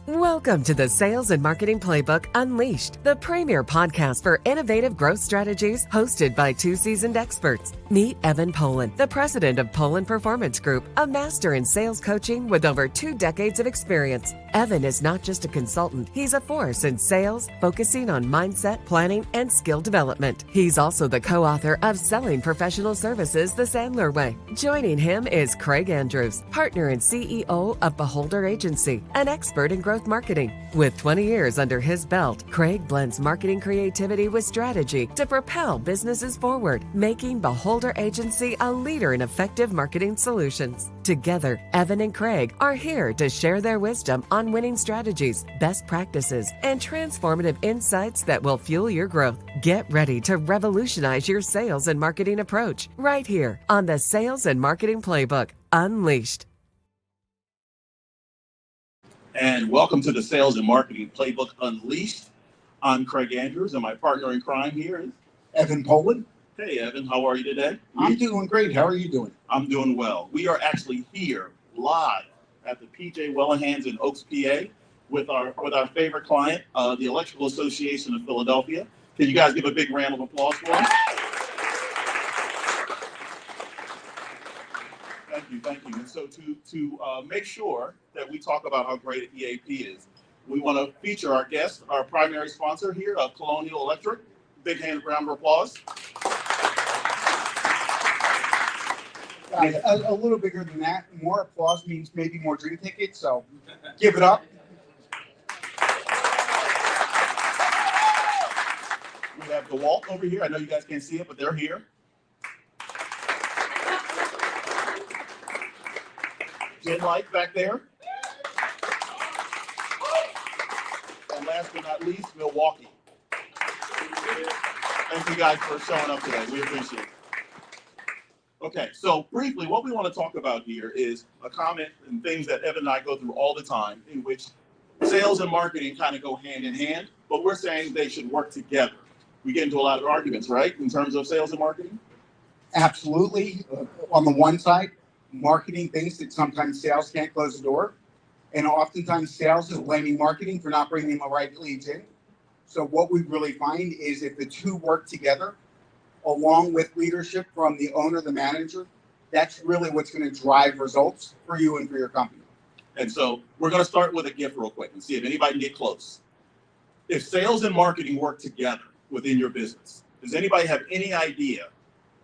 Welcome to the Sales and Marketing Playbook Unleashed, the premier podcast for innovative growth strategies, hosted by two seasoned experts. Meet Evan Poland, the president of Poland Performance Group, a master in sales coaching with over 2 decades of experience. Evan is not just a consultant, he's a force in sales, focusing on mindset, planning, and skill development. He's also the co-author of Selling Professional Services the Sandler Way. Joining him is Craig Andrews, partner and CEO of Beholder Agency, an expert in growth marketing. With 20 years under his belt, Craig blends marketing creativity with strategy to propel businesses forward, making Beholder Agency a leader in effective marketing solutions. Together, Evan and Craig are here to share their wisdom on winning strategies, best practices, and transformative insights that will fuel your growth. Get ready to revolutionize your sales and marketing approach right here on the Sales and Marketing Playbook Unleashed. And welcome to the Sales and Marketing Playbook Unleashed. I'm Craig Andrews, and my partner in crime here is Evan Poland. Hey, Evan, how are you today? I'm doing great. How are you doing? I'm doing well. We are actually here live at the PJ Wellahan's in Oaks, PA, with our favorite client, the Electrical Association of Philadelphia. Can you guys give a big round of applause for us? Thank you. And so to make sure that we talk about how great EAP is, we want to feature our guest, our primary sponsor here, Colonial Electric. Big round of applause. A little bigger than that. More applause means maybe more drink tickets, so give it up. We have DeWalt over here. I know you guys can't see it, but they're here. Jen Light back there. And last but not least, Milwaukee. Thank you guys for showing up today. We appreciate it. Okay, so briefly, what we want to talk about here is a comment and things that Evan and I go through all the time, in which sales and marketing kind of go hand in hand, but we're saying they should work together. We get into a lot of arguments, right, in terms of sales and marketing? Absolutely. On the one side, marketing thinks that sometimes sales can't close the door, and oftentimes sales is blaming marketing for not bringing the right leads in. So what we really find is if the two work together, along with leadership from the owner, the manager, that's really what's going to drive results for you and for your company. And so we're going to start with a gift real quick and see if anybody can get close. If sales and marketing work together within your business, does anybody have any idea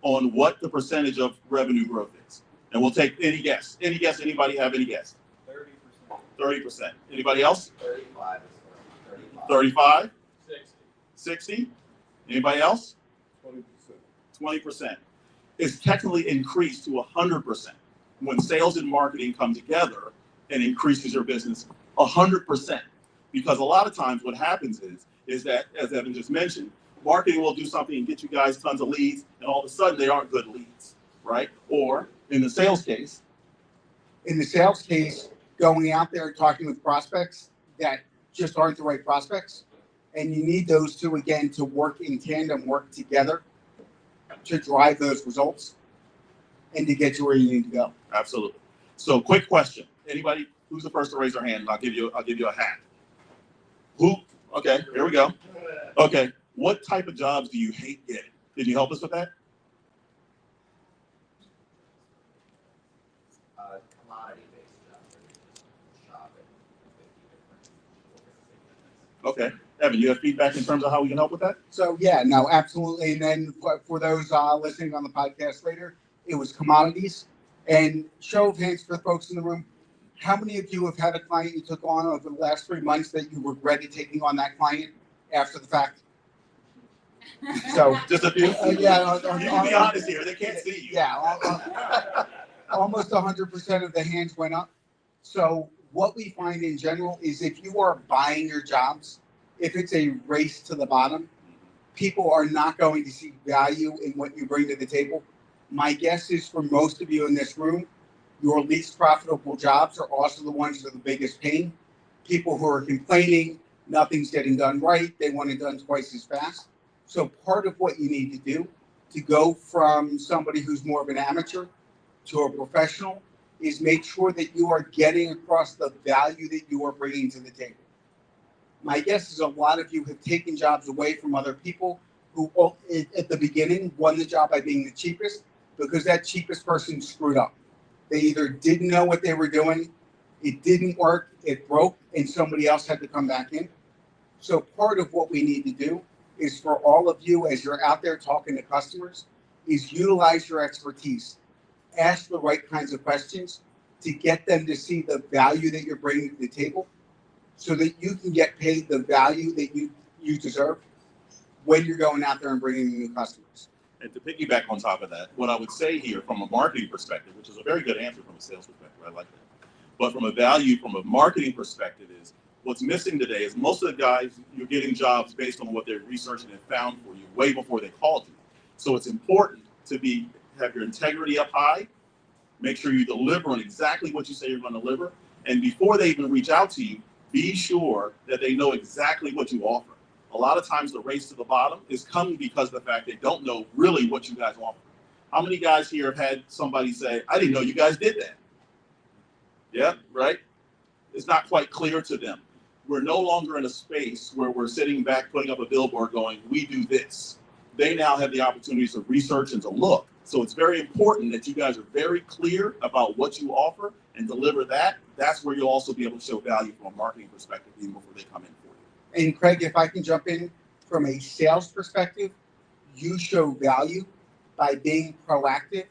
on what the percentage of revenue growth is? And we'll take any guess. Any guess? Anybody have any guess? 30%. 30%. Anybody else? 35. 35? 60. 60? Anybody else? 20%. 20%. It's technically increased to 100% when sales and marketing come together and increases your business 100%. Because a lot of times what happens is that, as Evan just mentioned, marketing will do something and get you guys tons of leads, and all of a sudden they aren't good leads, right? Or in the sales case, going out there and talking with prospects that just aren't the right prospects, and you need those two, again, to work in tandem, work together to drive those results and to get you where you need to go. Absolutely. So quick question. Anybody who's the first to raise their hand? I'll give you a hat. Who? Okay, here we go. Okay. What type of jobs do you hate getting? Can you help us with that? Commodity-based jobs. Okay. Evan, you have feedback in terms of how we can help with that? So yeah, no, absolutely. And then for those listening on the podcast later, it was commodities. And show of hands for folks in the room, how many of you have had a client you took on over the last 3 months that you regretted taking on that client after the fact? So just a few. Yeah, you can be honest here. They can't see you. Yeah, almost 100% of the hands went up. So what we find in general is if you are buying your jobs, if it's a race to the bottom, people are not going to see value in what you bring to the table. My guess is for most of you in this room, your least profitable jobs are also the ones that are the biggest pain. People who are complaining, nothing's getting done right, they want it done twice as fast. So part of what you need to do to go from somebody who's more of an amateur to a professional is make sure that you are getting across the value that you are bringing to the table. My guess is a lot of you have taken jobs away from other people who at the beginning won the job by being the cheapest because that cheapest person screwed up. They either didn't know what they were doing, it didn't work, it broke, and somebody else had to come back in. So part of what we need to do is for all of you, as you're out there talking to customers, is utilize your expertise. Ask the right kinds of questions to get them to see the value that you're bringing to the table so that you can get paid the value that you deserve when you're going out there and bringing in new customers. And to piggyback on top of that, what I would say here from a marketing perspective, which is a very good answer from a sales perspective, I like that. But from a marketing perspective is what's missing today is most of the guys, you're getting jobs based on what they're researching and found for you way before they called you. So it's important to have your integrity up high, make sure you deliver on exactly what you say you're going to deliver. And before they even reach out to you, be sure that they know exactly what you offer. A lot of times the race to the bottom is coming because of the fact they don't know really what you guys offer. How many guys here have had somebody say, I didn't know you guys did that? Yeah, right? It's not quite clear to them. We're no longer in a space where we're sitting back, putting up a billboard going, we do this. They now have the opportunities to research and to look. So it's very important that you guys are very clear about what you offer and deliver that. That's where you'll also be able to show value from a marketing perspective even before they come in for you. And Craig, if I can jump in from a sales perspective, you show value by being proactive,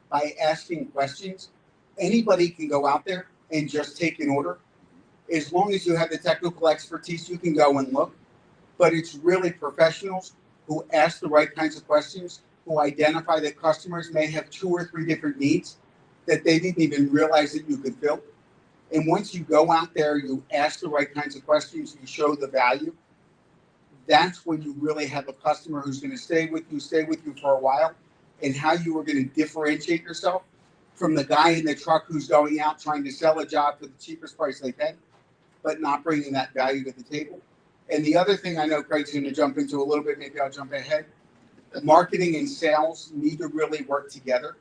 by asking questions. Anybody can go out there and just take an order. As long as you have the technical expertise, you can go and look. But it's really professionals who ask the right kinds of questions, who identify that customers may have 2 or 3 different needs that they didn't even realize that you could fill. And once you go out there, you ask the right kinds of questions, you show the value, that's when you really have a customer who's going to stay with you for a while, and how you are going to differentiate yourself from the guy in the truck who's going out trying to sell a job for the cheapest price they can, but not bringing that value to the table. And the other thing I know Craig's going to jump into a little bit, maybe I'll jump ahead. Marketing and sales need to really work together,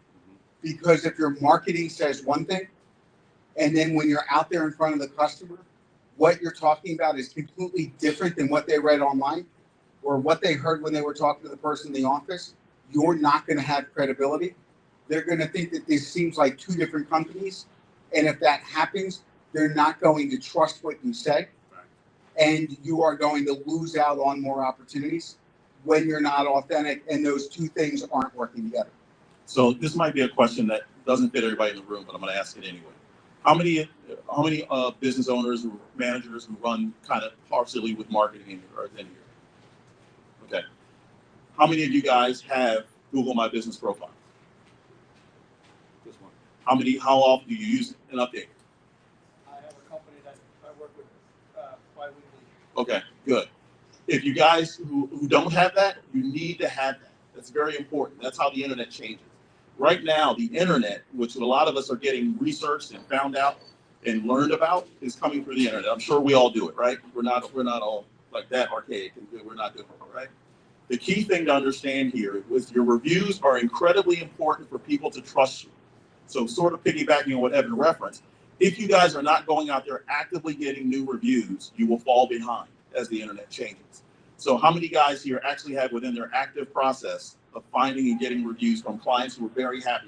because if your marketing says one thing, and then when you're out there in front of the customer, what you're talking about is completely different than what they read online or what they heard when they were talking to the person in the office, you're not going to have credibility. They're going to think that this seems like 2 different companies. And if that happens, they're not going to trust what you say. And you are going to lose out on more opportunities when you're not authentic and those 2 things aren't working together. So this might be a question that doesn't fit everybody in the room, but I'm going to ask it anyway. How many business owners or managers who run kind of partially with marketing are in here? Okay. How many of you guys have Google My Business profile? Just one. How often do you use it and update it? I have a company that I work with bi-weekly. Okay, good. If you guys who don't have that, you need to have that. That's very important. That's how the internet changes. Right now, the internet, which a lot of us are getting researched and found out and learned about, is coming through the internet. I'm sure we all do it, right? We're not all like that archaic, and we're not doing it, right? The key thing to understand here is your reviews are incredibly important for people to trust you. So sort of piggybacking on what Evan referenced, if you guys are not going out there actively getting new reviews, you will fall behind as the internet changes. So how many guys here actually have within their active process of finding and getting reviews from clients who are very happy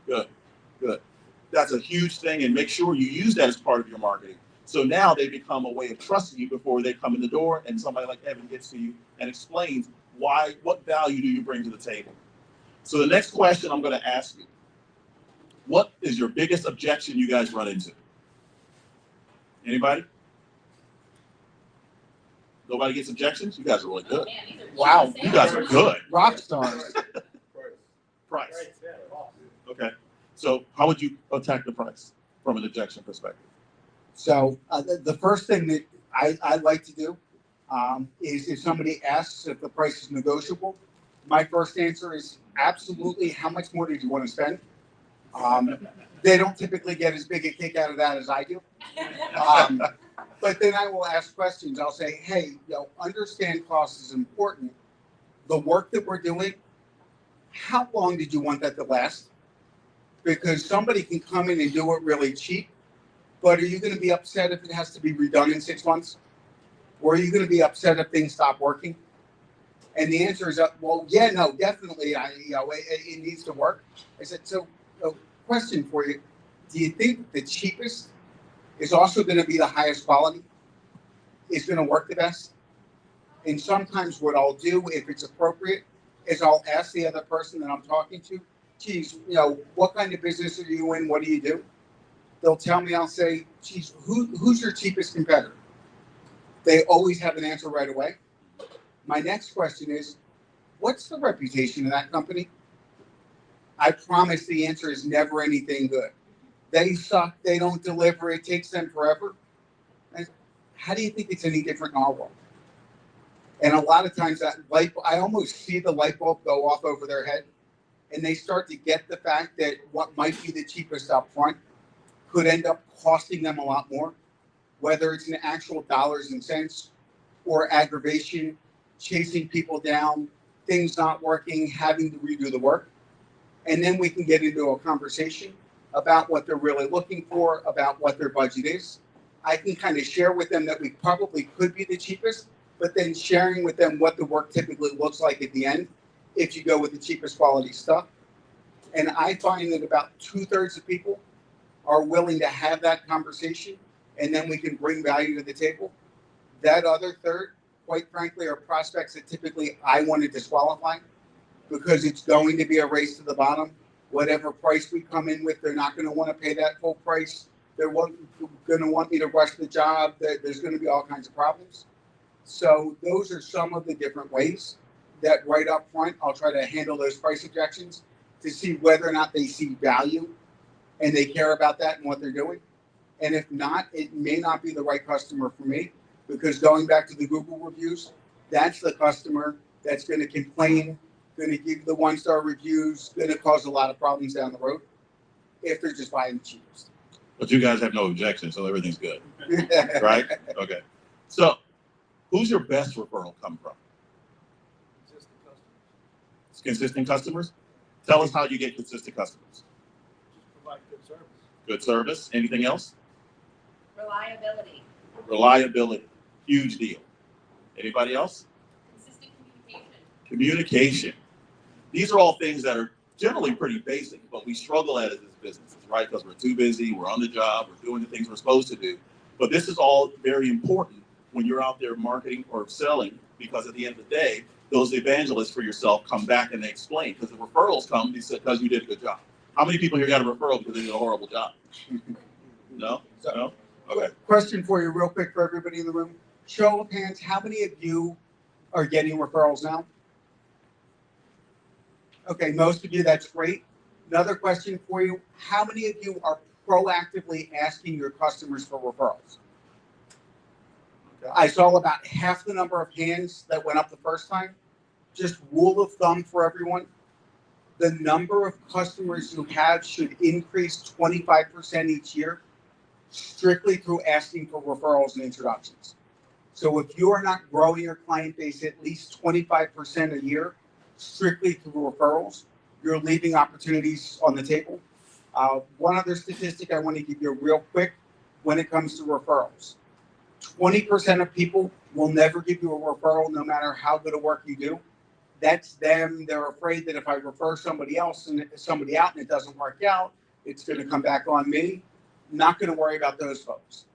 with you? Good. That's a huge thing, and make sure you use that as part of your marketing. So now they become a way of trusting you before they come in the door, and somebody like Evan gets to you and explains what value do you bring to the table. So the next question I'm going to ask you, what is your biggest objection you guys run into? Anybody? Nobody gets objections? You guys are really good. Wow. You guys are good. Rock stars. Price. Okay. So how would you attack the price from an objection perspective? So the first thing that I like to do is if somebody asks if the price is negotiable, my first answer is absolutely. How much more did you want to spend? They don't typically get as big a kick out of that as I do. But then I will ask questions. I'll say, hey, understand cost is important. The work that we're doing, how long did you want that to last? because somebody can come in and do it really cheap, but are you going to be upset if it has to be redone in 6 months? Or are you going to be upset if things stop working? And the answer is, well, yeah, no, definitely, it needs to work. I said, so, question for you: do you think the cheapest is also going to be the highest quality? Is going to work the best? And sometimes what I'll do, if it's appropriate, is I'll ask the other person that I'm talking to, geez, what kind of business are you in? What do you do? They'll tell me, I'll say, geez, who's your cheapest competitor? They always have an answer right away. My next question is, what's the reputation of that company? I promise the answer is never anything good. They suck, they don't deliver, it takes them forever. And how do you think it's any different in our world? And a lot of times I almost see the light bulb go off over their head, and they start to get the fact that what might be the cheapest up front could end up costing them a lot more, whether it's in actual dollars and cents or aggravation, chasing people down, things not working, having to redo the work. And then we can get into a conversation about what they're really looking for, about what their budget is. I can kind of share with them that we probably could be the cheapest, but then sharing with them what the work typically looks like at the end if you go with the cheapest quality stuff. And I find that about 2/3 of people are willing to have that conversation, and then we can bring value to the table. That other third, quite frankly, are prospects that typically I want to disqualify because it's going to be a race to the bottom. Whatever price we come in with, they're not going to want to pay that full price. They're going to want me to rush the job. There's going to be all kinds of problems. So those are some of the different ways that right up front, I'll try to handle those price objections to see whether or not they see value and they care about that and what they're doing. And if not, it may not be the right customer for me, because going back to the Google reviews, that's the customer that's going to complain, going to give the 1-star reviews, going to cause a lot of problems down the road if they're just buying the cheapest. But you guys have no objection, so everything's good, right? Okay. So, who's your best referral come from? Existing customers. Consistent customers? Tell us how you get consistent customers. Just provide good service. Good service. Anything else? Reliability. Reliability. Huge deal. Anybody else? Consistent communication. Communication. These are all things that are generally pretty basic, but we struggle at it as businesses, right? Because we're too busy, we're on the job, we're doing the things we're supposed to do. But this is all very important when you're out there marketing or selling, because at the end of the day, those evangelists for yourself come back and they explain, because the referrals come because you did a good job. How many people here got a referral because they did a horrible job? No? No? Okay. Question for you real quick for everybody in the room. Show of hands, how many of you are getting referrals now? Okay, most of you, that's great. Another question for you. How many of you are proactively asking your customers for referrals? Okay. I saw about half the number of hands that went up the first time. Just rule of thumb for everyone. The number of customers you have should increase 25% each year, strictly through asking for referrals and introductions. So if you are not growing your client base at least 25% a year, strictly through referrals, you're leaving opportunities on the table. One other statistic I want to give you real quick when it comes to referrals. 20% of people will never give you a referral no matter how good a work you do. That's them. They're afraid that if I refer somebody else and somebody out and it doesn't work out, it's going to come back on me. Not going to worry about those folks.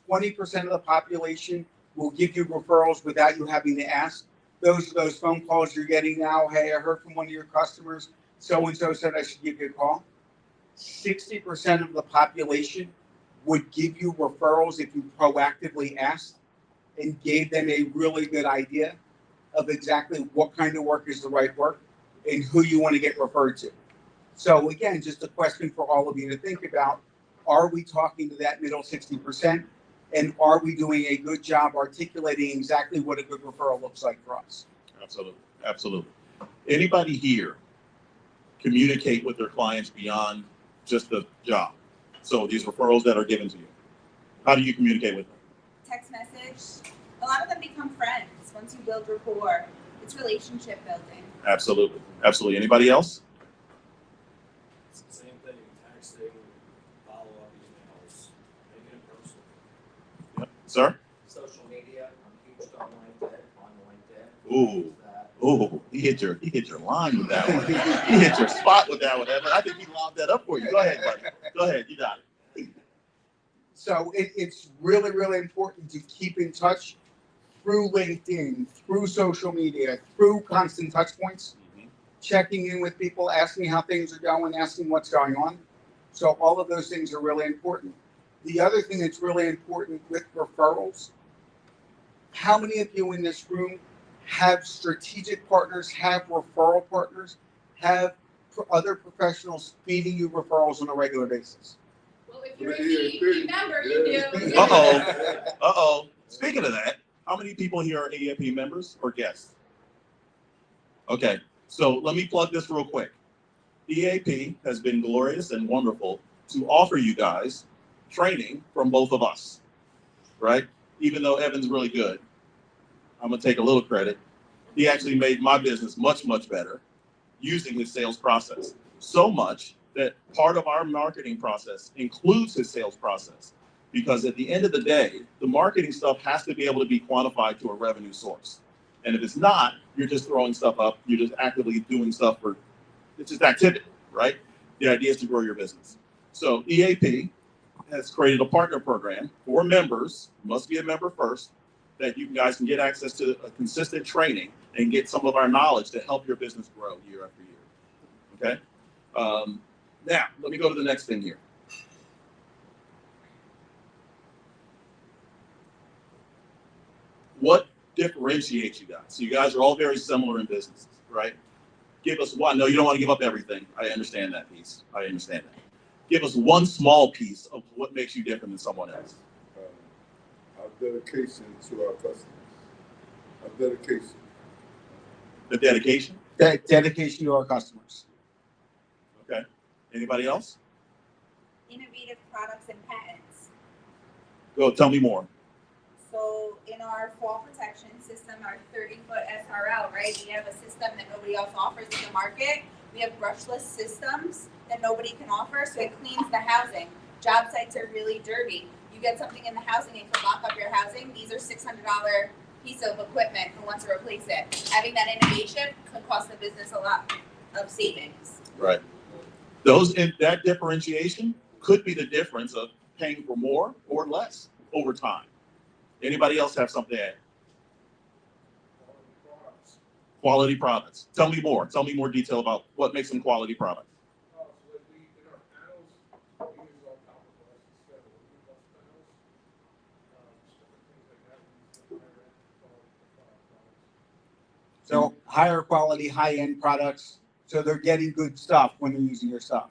20% of the population will give you referrals without you having to ask. Those are those phone calls you're getting now. Hey, I heard from one of your customers. So-and-so said I should give you a call. 60% of the population would give you referrals if you proactively asked and gave them a really good idea of exactly what kind of work is the right work and who you want to get referred to. So again, just a question for all of you to think about. Are we talking to that middle 60%? And are we doing a good job articulating exactly what a good referral looks like for us? Absolutely. Absolutely. Anybody here communicate with their clients beyond just the job? So these referrals that are given to you, how do you communicate with them? Text message. A lot of them become friends once you build rapport. It's relationship building. Absolutely. Absolutely. Anybody else? It's the same thing. Sir? Social media, I'm huge on LinkedIn, Ooh. Ooh, he hit your line with that one. He hit your spot with that one, Evan. I think he lobbed that up for you. Go ahead, buddy. Go ahead, you got it. So it's really, really important to keep in touch through LinkedIn, through social media, through constant touch points, checking in with people, asking how things are going, asking what's going on. So all of those things are really important. The other thing that's really important with referrals, how many of you in this room have strategic partners, have referral partners, have other professionals feeding you referrals on a regular basis? Well, if you're an EAP member, you do. Uh-oh. Speaking of that, how many people here are EAP members or guests? Okay, so let me plug this real quick. EAP has been glorious and wonderful to offer you guys training from both of us, right? Even though Evan's really good, I'm gonna take a little credit. He actually made my business much, much better using his sales process. So much that part of our marketing process includes his sales process. Because at the end of the day, the marketing stuff has to be able to be quantified to a revenue source. And if it's not, you're just throwing stuff up. You're just actively doing stuff for, it's just activity, right? The idea is to grow your business. So EAP has created a partner program for members, must be a member first, that you guys can get access to a consistent training and get some of our knowledge to help your business grow year after year. Okay? Now, let me go to the next thing here. What differentiates you guys? So you guys are all very similar in businesses, right? Give us one. No, you don't want to give up everything. I understand that piece. I understand that. Give us one small piece of what makes you different than someone else. Our dedication to our customers. Our dedication. The dedication? Dedication to our customers. Okay. Anybody else? Innovative products and patents. Go, tell me more. So in our fall protection system, our 30-foot SRL, right? We have a system that nobody else offers in the market. We have brushless systems that nobody can offer, so it cleans the housing. Job sites are really dirty. You get something in the housing and can lock up your housing. These are $600 piece of equipment. Who wants to replace it? Having that innovation could cost the business a lot of savings. Right. That differentiation could be the difference of paying for more or less over time. Anybody else have something to add? Quality products. Tell me more. Tell me more detail about what makes them quality products. So higher quality, high-end products. So they're getting good stuff when they're using your stuff.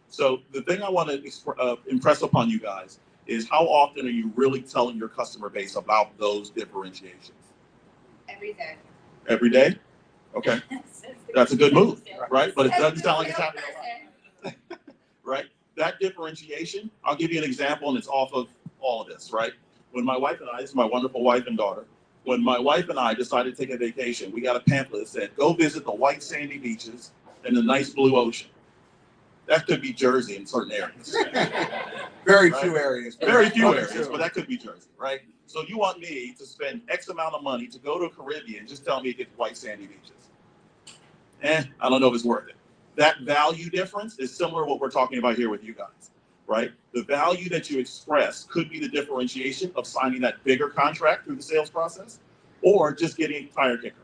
So the thing I want to impress upon you guys is how often are you really telling your customer base about those differentiations? Every day. Every day? Okay. That's a good move, right? But it doesn't sound like it's happening a lot. Right? That differentiation, I'll give you an example, and it's off of all of this, right? When my wife and I, this is my wonderful wife and daughter, when my wife and I decided to take a vacation, we got a pamphlet that said, go visit the white sandy beaches and the nice blue ocean. That could be Jersey in certain areas. Very right? few areas. Very few areas, but that could be Jersey, right? So you want me to spend X amount of money to go to the Caribbean and just tell me to get white sandy beaches. I don't know if it's worth it. That value difference is similar to what we're talking about here with you guys, right? The value that you express could be the differentiation of signing that bigger contract through the sales process or just getting a tire kicker,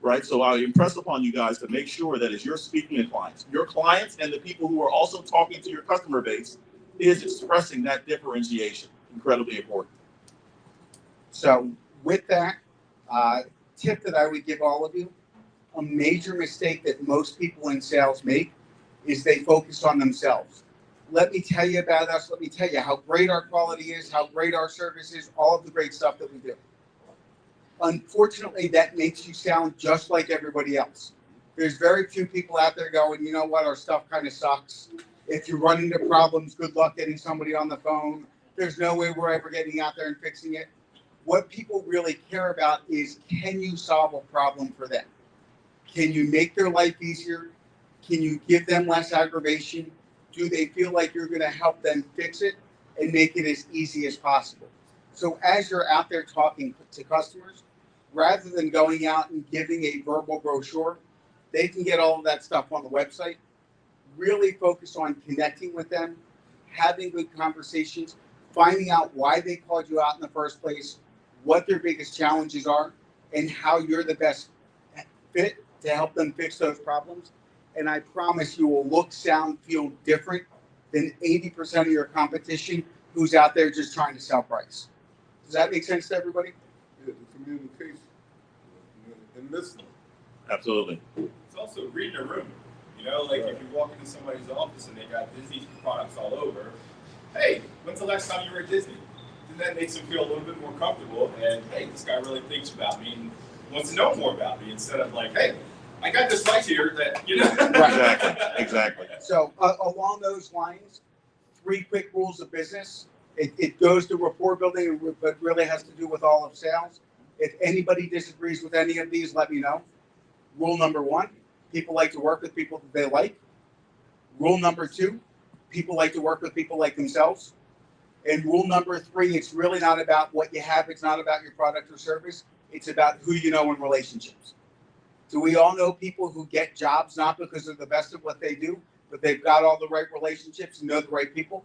right? So I impress upon you guys to make sure that as you're speaking to clients, your clients and the people who are also talking to your customer base is expressing that differentiation. Incredibly important. So with that, tip that I would give all of you, a major mistake that most people in sales make is they focus on themselves. Let me tell you about us. Let me tell you how great our quality is, how great our service is, all of the great stuff that we do. Unfortunately, that makes you sound just like everybody else. There's very few people out there going, you know what, our stuff kind of sucks. If you run into problems, good luck getting somebody on the phone. There's no way we're ever getting out there and fixing it. What people really care about is, can you solve a problem for them? Can you make their life easier? Can you give them less aggravation? Do they feel like you're going to help them fix it and make it as easy as possible? So as you're out there talking to customers, rather than going out and giving a verbal brochure, they can get all of that stuff on the website. Really focus on connecting with them, having good conversations, finding out why they called you out in the first place, what their biggest challenges are, and how you're the best fit to help them fix those problems. And I promise you will look, sound, feel different than 80% of your competition who's out there just trying to sell price. Does that make sense to everybody? Yeah, the communication and listening. Absolutely. It's also reading a room. You know, like if you walk into somebody's office and they got Disney products all over, hey, when's the last time you were at Disney? Then that makes them feel a little bit more comfortable and, hey, this guy really thinks about me and wants to know more about me instead of like, hey, I got this light here that, you know. Exactly. Exactly. So along those lines, 3 quick rules of business. It goes to rapport building, but really has to do with all of sales. If anybody disagrees with any of these, let me know. Rule number 1, people like to work with people that they like. Rule number 2, people like to work with people like themselves. And rule number 3, it's really not about what you have. It's not about your product or service. It's about who you know in relationships. Do we all know people who get jobs not because they're the best at what they do, but they've got all the right relationships and know the right people?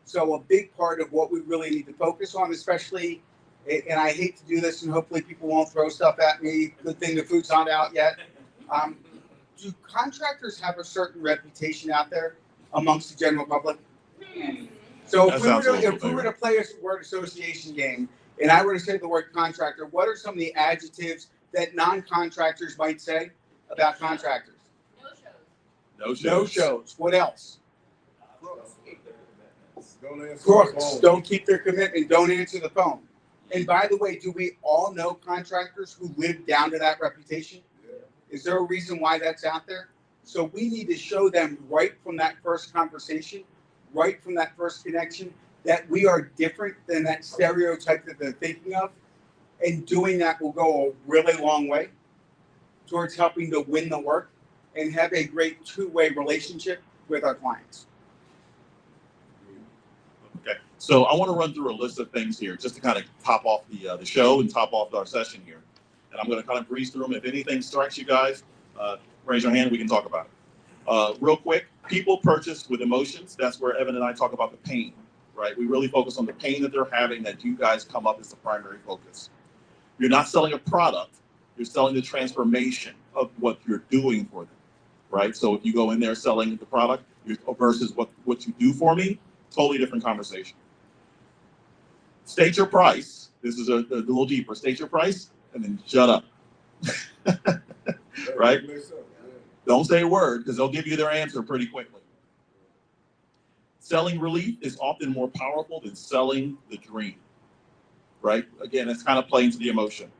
So a big part of what we really need to focus on, especially, and I hate to do this and hopefully people won't throw stuff at me, good thing the food's not out yet. Do contractors have a certain reputation out there amongst the general public? So if we were to play a word association game and I were to say the word contractor, what are some of the adjectives that non-contractors might say about contractors? No shows. No shows. What else? Don't answer the Crooks. phone. Don't keep their commitment. Don't answer the phone. And by the way, do we all know contractors who live down to that reputation? Yeah. Is there a reason why that's out there? So we need to show them right from that first conversation, right from that first connection, that we are different than that stereotype that they're thinking of. And doing that will go a really long way towards helping to win the work and have a great two-way relationship with our clients. Okay, so I want to run through a list of things here just to kind of top off the show and top off our session here. And I'm going to kind of breeze through them. If anything strikes you guys, raise your hand. We can talk about it. Real quick, people purchase with emotions. That's where Evan and I talk about the pain, right? We really focus on the pain that they're having that you guys come up as the primary focus. You're not selling a product. You're selling the transformation of what you're doing for them, right? So if you go in there selling the product versus what you do for me, totally different conversation. State your price. This is a little deeper. State your price and then shut up. Right? Don't say a word because they'll give you their answer pretty quickly. Selling relief is often more powerful than selling the dream, right? Again, it's kind of playing to the emotion.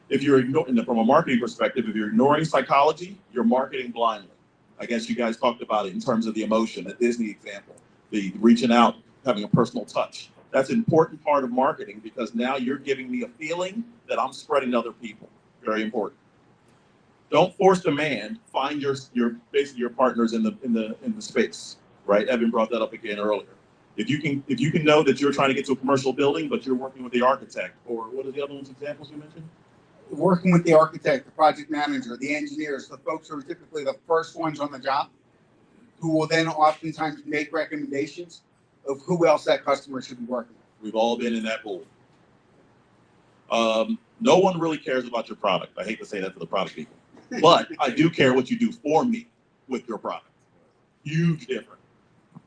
If you're ignoring, from a marketing perspective, if you're ignoring psychology, you're marketing blindly. I guess you guys talked about it in terms of the emotion, the Disney example, the reaching out, having a personal touch. That's an important part of marketing because now you're giving me a feeling that I'm spreading to other people. Very important. Don't force demand. Find your basically your partners in the space, right? Evan brought that up again earlier. If you can know that you're trying to get to a commercial building, but you're working with the architect, or what are the other examples you mentioned? Working with the architect, the project manager, the engineers, the folks who are typically the first ones on the job, who will then oftentimes make recommendations of who else that customer should be working with. We've all been in that pool. No one really cares about your product. I hate to say that to the product people, but I do care what you do for me with your product. Huge difference.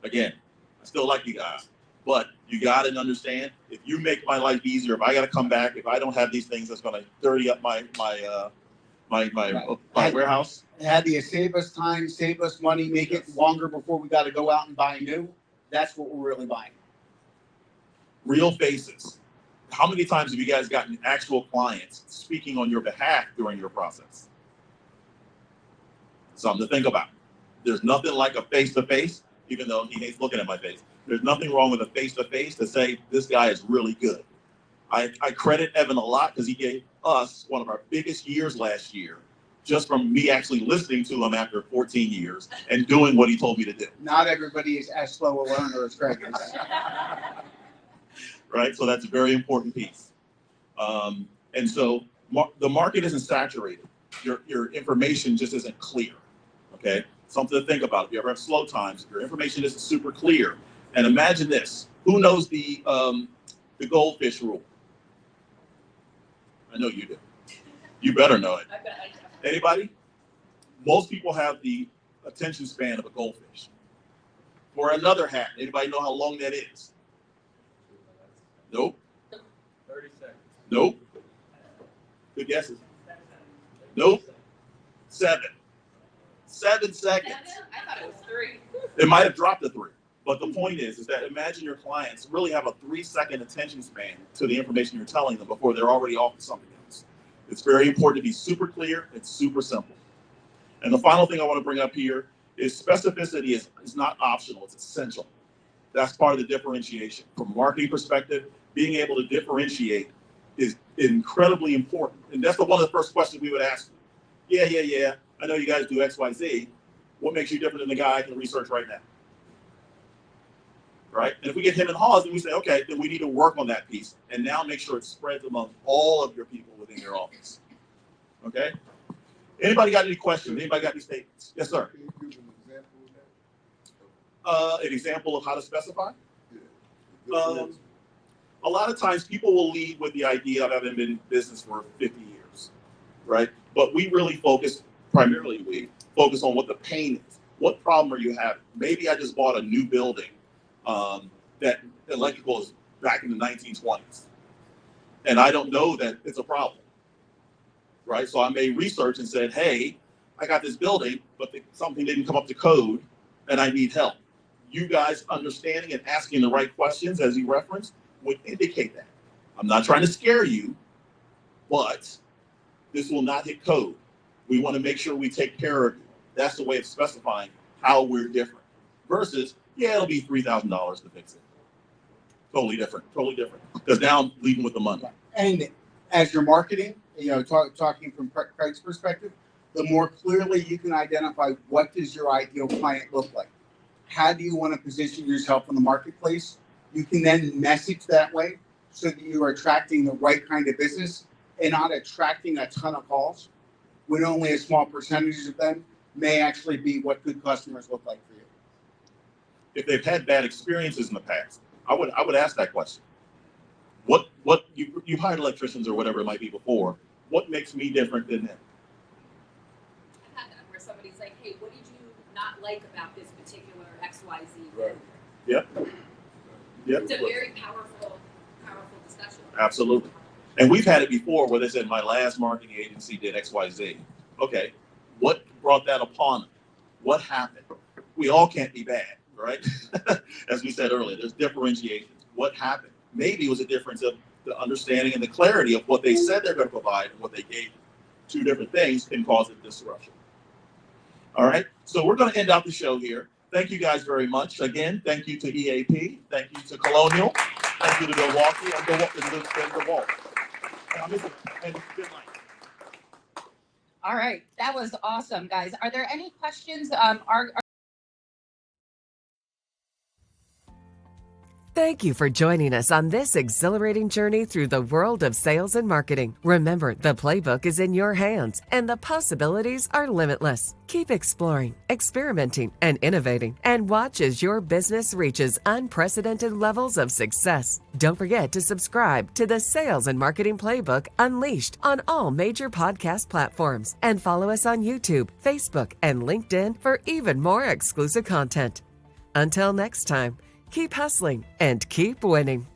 Again, I still like you guys, but you got to understand, if you make my life easier, if I got to come back, if I don't have these things, that's going to dirty up my warehouse. How do you save us time, save us money, make it longer before we got to go out and buy new? That's what we're really buying. Real faces. How many times have you guys gotten actual clients speaking on your behalf during your process? Something to think about. There's nothing like a face-to-face, even though he hates looking at my face. There's nothing wrong with a face-to-face to say, this guy is really good. I credit Evan a lot because he gave us one of our biggest years last year, just from me actually listening to him after 14 years and doing what he told me to do. Not everybody is as slow a learner as Craig is. right? So that's a very important piece. And so the market isn't saturated. Your information just isn't clear, okay? Something to think about. If you ever have slow times, if your information isn't super clear, and imagine this, who knows the goldfish rule? I know you do. You better know it. Anybody? Most people have the attention span of a goldfish. Or another hat. Anybody know how long that is? Nope. 30 seconds. Nope. Good guesses. Nope. 7 seconds. I thought it was 3. It might have dropped to 3. But the point is that imagine your clients really have a 3-second attention span to the information you're telling them before they're already off to something else. It's very important to be super clear. It's super simple. And the final thing I want to bring up here is specificity is not optional. It's essential. That's part of the differentiation. From a marketing perspective, being able to differentiate is incredibly important. And that's one of the first questions we would ask. Yeah. I know you guys do X, Y, Z. What makes you different than the guy I can research right now? Right? And if we get him and haws, then we say, okay, then we need to work on that piece and now make sure it spreads among all of your people within your office. Okay? Anybody got any questions? Anybody got any statements? Yes, sir. Can you give an example of that? An example of how to specify? Yeah. A lot of times people will lead with the idea of having been in business for 50 years, right? But we really primarily focus on what the pain is. What problem are you having? Maybe I just bought a new building that electrical is back in the 1920s. And I don't know that it's a problem, right? So I made research and said, hey, I got this building, but something didn't come up to code and I need help. You guys understanding and asking the right questions, as you referenced, would indicate that. I'm not trying to scare you, but this will not hit code. We want to make sure we take care of you. That's the way of specifying how we're different. Versus, yeah, it'll be $3,000 to fix it. Totally different. Because now I'm leading with the money. And as you're marketing, talking from Craig's perspective, the more clearly you can identify what does your ideal client look like. How do you want to position yourself in the marketplace? You can then message that way so that you are attracting the right kind of business and not attracting a ton of calls when only a small percentage of them may actually be what good customers look like for you. If they've had bad experiences in the past, I would ask that question. What you hired electricians or whatever it might be before. What makes me different than them? I've had that where somebody's like, hey, what did you not like about this particular XYZ? Right. Yep. It's a very powerful discussion. Absolutely. And we've had it before where they said my last marketing agency did XYZ. Okay, what brought that upon them? What happened? We all can't be bad, right? As we said earlier, there's differentiations. What happened? Maybe it was a difference of the understanding and the clarity of what they said they're going to provide and what they gave. 2 different things can cause a disruption. All right, so we're going to end out the show here. Thank you guys very much. Again, thank you to EAP. Thank you to Colonial. Thank you to Milwaukee and DeWalt. And good night. All right, that was awesome, guys. Are there any questions? Thank you for joining us on this exhilarating journey through the world of sales and marketing. Remember, the playbook is in your hands and the possibilities are limitless. Keep exploring, experimenting, and innovating, and watch as your business reaches unprecedented levels of success. Don't forget to subscribe to the Sales and Marketing Playbook Unleashed on all major podcast platforms, and follow us on YouTube, Facebook, and LinkedIn for even more exclusive content. Until next time, keep hustling and keep winning.